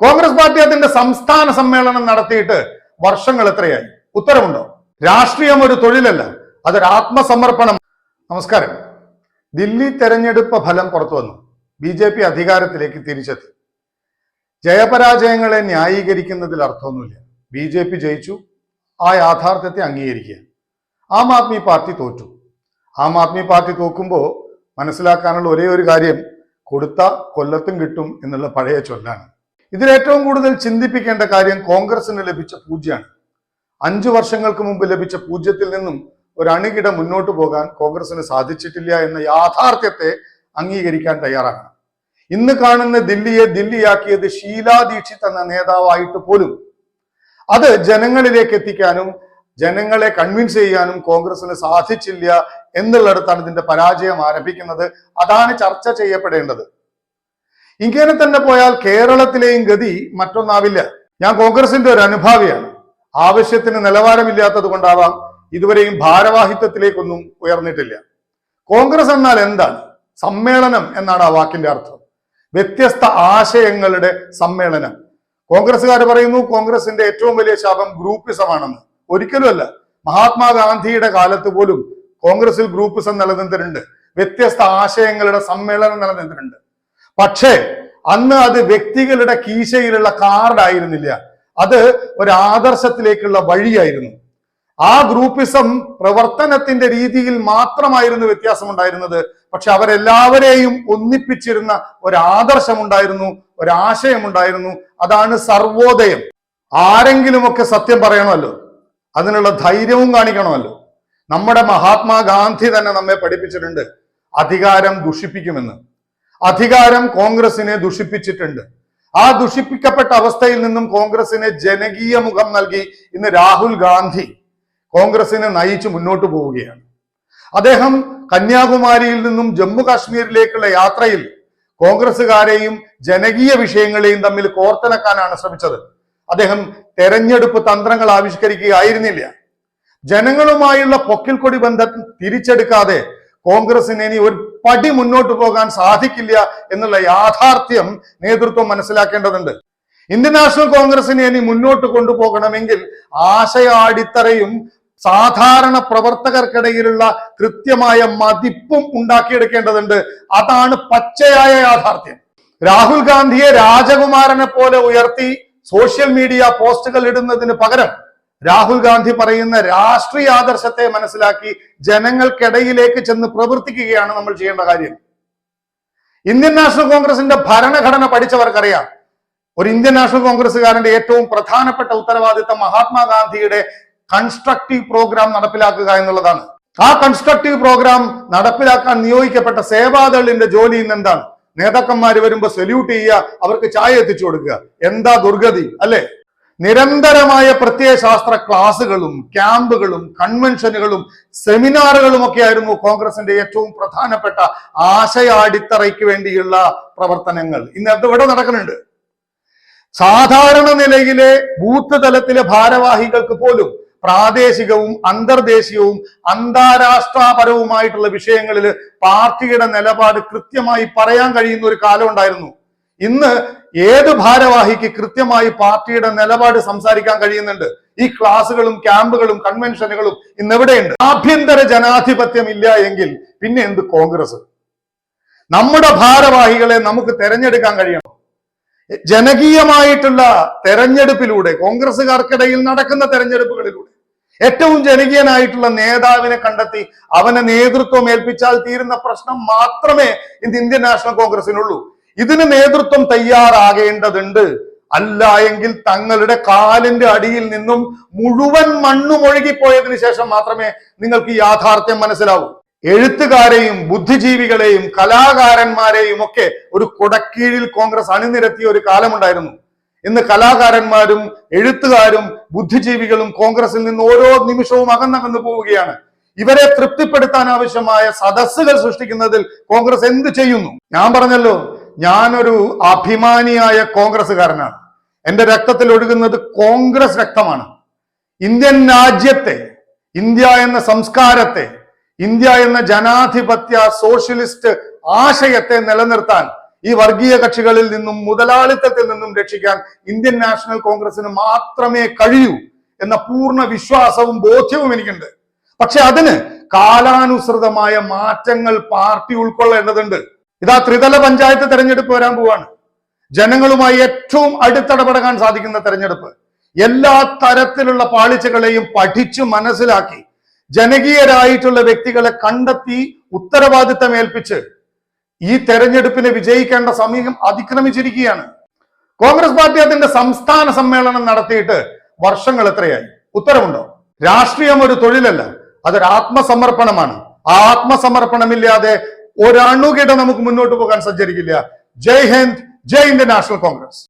Congress party അതിന്റെ സംസ്ഥാന സമ്മേളനം നടത്തിയിട്ട് വർഷങ്ങൾ എത്രയായി? ഉത്തരവുണ്ടോ? രാഷ്ട്രീയം ഒരു തൊഴിലല്ല, അതൊരു ആത്മസമർപ്പണം. നമസ്കാരം. ദില്ലി തെരഞ്ഞെടുപ്പ് ഫലം പുറത്തു വന്നു. BJP അധികാരത്തിലേക്ക് തിരിച്ചെത്തി. ജയപരാജയങ്ങളെ ന്യായീകരിക്കുന്നതിൽ അർത്ഥമൊന്നുമില്ല. BJP ജയിച്ചു, ആ യാഥാർത്ഥ്യത്തെ അംഗീകരിക്കുക. ആം ആദ്മി പാർട്ടി തോറ്റു. ആം ആദ്മി പാർട്ടി തോക്കുമ്പോൾ മനസ്സിലാക്കാനുള്ള ഒരേ ഒരു കാര്യം, കൊടുത്ത കൊല്ലത്തും കിട്ടും എന്നുള്ള പഴയ ചൊല്ലാണ്. ഇതിലേറ്റവും കൂടുതൽ ചിന്തിപ്പിക്കേണ്ട കാര്യം കോൺഗ്രസിന് ലഭിച്ച പൂജ്യമാണ്. 5 വർഷങ്ങൾക്ക് മുമ്പ് ലഭിച്ച പൂജ്യത്തിൽ നിന്നും ഒരണികിട മുന്നോട്ട് പോകാൻ കോൺഗ്രസിന് സാധിച്ചിട്ടില്ല എന്ന യാഥാർത്ഥ്യത്തെ അംഗീകരിക്കാൻ തയ്യാറാകണം. ഇന്ന് കാണുന്ന ദില്ലിയെ ദില്ലിയാക്കിയത് ഷീലാ ദീക്ഷിത് എന്ന നേതാവായിട്ട് പോലും അത് ജനങ്ങളിലേക്ക് എത്തിക്കാനും ജനങ്ങളെ കൺവിൻസ് ചെയ്യാനും കോൺഗ്രസിന് സാധിച്ചില്ല എന്നുള്ളിടത്താണ് ഇതിന്റെ പരാജയം ആരംഭിക്കുന്നത്. അതാണ് ചർച്ച ചെയ്യപ്പെടേണ്ടത്. ഇങ്ങനെ തന്നെ പോയാൽ കേരളത്തിലെയും ഗതി മറ്റൊന്നാവില്ല. ഞാൻ കോൺഗ്രസിന്റെ ഒരു അനുഭാവിയാണ്. ആവശ്യത്തിന് നിലവാരമില്ലാത്തത് കൊണ്ടാവാം ഇതുവരെയും ഭാരവാഹിത്വത്തിലേക്കൊന്നും ഉയർന്നിട്ടില്ല. കോൺഗ്രസ് എന്നാൽ എന്താണ്? സമ്മേളനം എന്നാണ് ആ വാക്കിന്റെ അർത്ഥം. വ്യത്യസ്ത ആശയങ്ങളുടെ സമ്മേളനം. കോൺഗ്രസ്സുകാർ പറയുന്നു കോൺഗ്രസിന്റെ ഏറ്റവും വലിയ ശാപം ഗ്രൂപ്പിസമാണെന്ന്. ഒരിക്കലുമല്ല. മഹാത്മാഗാന്ധിയുടെ കാലത്ത് പോലും കോൺഗ്രസിൽ ഗ്രൂപ്പിസം നിലനിന്നിട്ടുണ്ട്, വ്യത്യസ്ത ആശയങ്ങളുടെ സമ്മേളനം നിലനിന്നിട്ടുണ്ട്. പക്ഷേ അന്ന് അത് വ്യക്തികളുടെ കീശയിലുള്ള കാർഡായിരുന്നില്ല, അത് ഒരു ആദർശത്തിലേക്കുള്ള വഴിയായിരുന്നു. ആ ഗ്രൂപ്പിസം പ്രവർത്തനത്തിന്റെ രീതിയിൽ മാത്രമായിരുന്നു വ്യത്യാസമുണ്ടായിരുന്നത്. പക്ഷെ അവരെല്ലാവരെയും ഒന്നിപ്പിച്ചിരുന്ന ഒരാദർശമുണ്ടായിരുന്നു, ഒരാശയമുണ്ടായിരുന്നു. അതാണ് സർവോദയം. ആരെങ്കിലുമൊക്കെ സത്യം പറയണമല്ലോ, അതിനുള്ള ധൈര്യവും കാണിക്കണമല്ലോ. നമ്മുടെ മഹാത്മാഗാന്ധി തന്നെ നമ്മെ പഠിപ്പിച്ചിട്ടുണ്ട്, അധികാരം ദുഷിപ്പിക്കുമെന്ന്. അധികാരം കോൺഗ്രസിനെ ദുഷിപ്പിച്ചിട്ടുണ്ട്. ആ ദുഷിപ്പിക്കപ്പെട്ട അവസ്ഥയിൽ നിന്നും കോൺഗ്രസിനെ ജനകീയ മുഖം നൽകി ഇന്ന് രാഹുൽ ഗാന്ധി കോൺഗ്രസിനെ നയിച്ചു മുന്നോട്ട് പോവുകയാണ്. അദ്ദേഹം കന്യാകുമാരിയിൽ നിന്നും ജമ്മു കാശ്മീരിലേക്കുള്ള യാത്രയിൽ കോൺഗ്രസുകാരെയും ജനകീയ വിഷയങ്ങളെയും തമ്മിൽ കോർത്തിണക്കാനാണ് ശ്രമിച്ചത്. അദ്ദേഹം തെരഞ്ഞെടുപ്പ് തന്ത്രങ്ങൾ ആവിഷ്കരിക്കുകയായിരുന്നില്ല. ജനങ്ങളുമായുള്ള പൊക്കിൽക്കൊടി ബന്ധം തിരിച്ചെടുക്കാതെ കോൺഗ്രസിന് ഇനി ഒരു പടി മുന്നോട്ട് പോകാൻ സാധിക്കില്ല എന്നുള്ള യാഥാർത്ഥ്യം നേതൃത്വം മനസ്സിലാക്കേണ്ടതുണ്ട്. ഇന്ത്യൻ നാഷണൽ കോൺഗ്രസിനെ ഇനി മുന്നോട്ട് കൊണ്ടുപോകണമെങ്കിൽ ആശയ അടിത്തറയും സാധാരണ പ്രവർത്തകർക്കിടയിലുള്ള കൃത്യമായ മതിപ്പും ഉണ്ടാക്കിയെടുക്കേണ്ടതുണ്ട്. അതാണ് പച്ചയായ യാഥാർത്ഥ്യം. രാഹുൽ ഗാന്ധിയെ രാജകുമാരനെ പോലെ ഉയർത്തി സോഷ്യൽ മീഡിയ പോസ്റ്റുകൾ ഇടുന്നതിന് പകരം രാഹുൽ ഗാന്ധി പറയുന്ന രാഷ്ട്രീയ ആദർശത്തെ മനസ്സിലാക്കി ജനങ്ങൾക്കിടയിലേക്ക് ചെന്ന് പ്രവർത്തിക്കുകയാണ് നമ്മൾ ചെയ്യേണ്ട കാര്യം. ഇന്ത്യൻ നാഷണൽ കോൺഗ്രസിന്റെ ഭരണഘടന പഠിച്ചവർക്കറിയാം, ഒരു ഇന്ത്യൻ നാഷണൽ കോൺഗ്രസ്സുകാരന്റെ ഏറ്റവും പ്രധാനപ്പെട്ട ഉത്തരവാദിത്തം മഹാത്മാഗാന്ധിയുടെ കൺസ്ട്രക്റ്റീവ് പ്രോഗ്രാം നടപ്പിലാക്കുക എന്നുള്ളതാണ്. ആ കൺസ്ട്രക്റ്റീവ് പ്രോഗ്രാം നടപ്പിലാക്കാൻ നിയോഗിക്കപ്പെട്ട സേവാദളിന്റെ ജോലി ഇന്ന് എന്താണ്? നേതാക്കന്മാര് വരുമ്പോ സല്യൂട്ട് ചെയ്യുക, അവർക്ക് ചായ എത്തിച്ചു കൊടുക്കുക. എന്താ ദുർഗതി അല്ലെ? നിരന്തരമായ പ്രത്യയശാസ്ത്ര ക്ലാസുകളും ക്യാമ്പുകളും കൺവെൻഷനുകളും സെമിനാറുകളും ഒക്കെ ആയിരുന്നു കോൺഗ്രസിന്റെ ഏറ്റവും പ്രധാനപ്പെട്ട ആശയ അടിത്തറയ്ക്ക് വേണ്ടിയുള്ള പ്രവർത്തനങ്ങൾ. ഇന്ന് അത് ഇവിടെ നടക്കുന്നുണ്ട്. സാധാരണ നിലയിലെ ബൂത്ത് തലത്തിലെ ഭാരവാഹികൾക്ക് പോലും പ്രാദേശികവും അന്തർദേശീയവും അന്താരാഷ്ട്രപരവുമായിട്ടുള്ള വിഷയങ്ങളിൽ പാർട്ടിയുടെ നിലപാട് കൃത്യമായി പറയാൻ കഴിയുന്ന ഒരു കാലം ഉണ്ടായിരുന്നു. ഇന്ന് ഏത് ഭാരവാഹിക്ക് കൃത്യമായി പാർട്ടിയുടെ നിലപാട് സംസാരിക്കാൻ കഴിയുന്നുണ്ട്? ഈ ക്ലാസുകളും ക്യാമ്പുകളും കൺവെൻഷനുകളും ഇന്ന് എവിടെയുണ്ട്? ആഭ്യന്തര ജനാധിപത്യം ഇല്ല എങ്കിൽ പിന്നെ എന്ത് കോൺഗ്രസ്? നമ്മുടെ ഭാരവാഹികളെ നമുക്ക് തെരഞ്ഞെടുക്കാൻ കഴിയണം. ജനകീയമായിട്ടുള്ള തെരഞ്ഞെടുപ്പിലൂടെ, കോൺഗ്രസുകാർക്കിടയിൽ നടക്കുന്ന തെരഞ്ഞെടുപ്പുകളിലൂടെ ഏറ്റവും ജനകീയനായിട്ടുള്ള നേതാവിനെ കണ്ടെത്തി അവനെ നേതൃത്വം ഏൽപ്പിച്ചാൽ തീരുന്ന പ്രശ്നം മാത്രമേ ഇന്ന് ഇന്ത്യൻ നാഷണൽ കോൺഗ്രസിനുള്ളൂ. ഇതിന് നേതൃത്വം തയ്യാറാകേണ്ടതുണ്ട്. അല്ല എങ്കിൽ തങ്ങളുടെ കാലിന്റെ അടിയിൽ നിന്നും മുഴുവൻ മണ്ണും ഒഴുകിപ്പോയതിനു ശേഷം മാത്രമേ നിങ്ങൾക്ക് ഈ യാഥാർത്ഥ്യം മനസ്സിലാവൂ. എഴുത്തുകാരെയും ബുദ്ധിജീവികളെയും കലാകാരന്മാരെയും ഒക്കെ ഒരു കുടക്കീഴിൽ കോൺഗ്രസ് അണിനിരത്തിയ ഒരു കാലമുണ്ടായിരുന്നു. ഇന്ന് കലാകാരന്മാരും എഴുത്തുകാരും ബുദ്ധിജീവികളും കോൺഗ്രസിൽ നിന്ന് ഓരോ നിമിഷവും അകന്നകന്നു പോവുകയാണ്. ഇവരെ തൃപ്തിപ്പെടുത്താൻ ആവശ്യമായ സദസ്സുകൾ സൃഷ്ടിക്കുന്നതിൽ കോൺഗ്രസ് എന്ത് ചെയ്യുന്നു? ഞാൻ പറഞ്ഞല്ലോ, ഞാനൊരു അഭിമാനിയായ കോൺഗ്രസ്സുകാരനാണ്. എന്റെ രക്തത്തിൽ ഒഴുകുന്നത് കോൺഗ്രസ് രക്തമാണ്. ഇന്ത്യൻ രാജ്യത്തെ, ഇന്ത്യ എന്ന സംസ്കാരത്തെ, ഇന്ത്യ എന്ന ജനാധിപത്യ സോഷ്യലിസ്റ്റ് ആശയത്തെ നിലനിർത്താൻ ഈ വർഗീയ കക്ഷികളിൽ നിന്നും മുതലാളിത്തത്തിൽ നിന്നും രക്ഷിക്കാൻ ഇന്ത്യൻ നാഷണൽ കോൺഗ്രസിന് മാത്രമേ കഴിയൂ എന്ന പൂർണ്ണ വിശ്വാസവും ബോധ്യവും എനിക്കുണ്ട്. പക്ഷെ അതിന് കാലാനുസൃതമായ മാറ്റങ്ങൾ പാർട്ടി ഉൾക്കൊള്ളേണ്ടതുണ്ട്. ഇതാ ത്രിതല പഞ്ചായത്ത് തെരഞ്ഞെടുപ്പ് വരാൻ പോവാണ്. ജനങ്ങളുമായി ഏറ്റവും അടുത്തിടപെടാൻ സാധിക്കുന്ന തെരഞ്ഞെടുപ്പ്. എല്ലാ തരത്തിലുള്ള പാളിച്ചകളെയും പഠിച്ചു മനസ്സിലാക്കി ജനകീയരായിട്ടുള്ള വ്യക്തികളെ കണ്ടെത്തി ഉത്തരവാദിത്തം ഏൽപ്പിച്ച് ഈ തെരഞ്ഞെടുപ്പിനെ വിജയിക്കേണ്ട സമയം അതിക്രമിച്ചിരിക്കുകയാണ്. കോൺഗ്രസ് പാർട്ടി അതിന്റെ സംസ്ഥാന സമ്മേളനം നടത്തിയിട്ട് വർഷങ്ങൾ എത്രയായി? ഉത്തരവുണ്ടോ? രാഷ്ട്രീയം ഒരു തൊഴിലല്ല, അതൊരു ആത്മസമർപ്പണമാണ്. ആ ആത്മസമർപ്പണമില്ലാതെ ഒരണുകിട നമുക്ക് മുന്നോട്ട് പോകാൻ സഞ്ചരിക്കില്ല. ജയ് ഹിന്ദ്, ജയ് ഇന്ത്യൻ നാഷണൽ കോൺഗ്രസ്.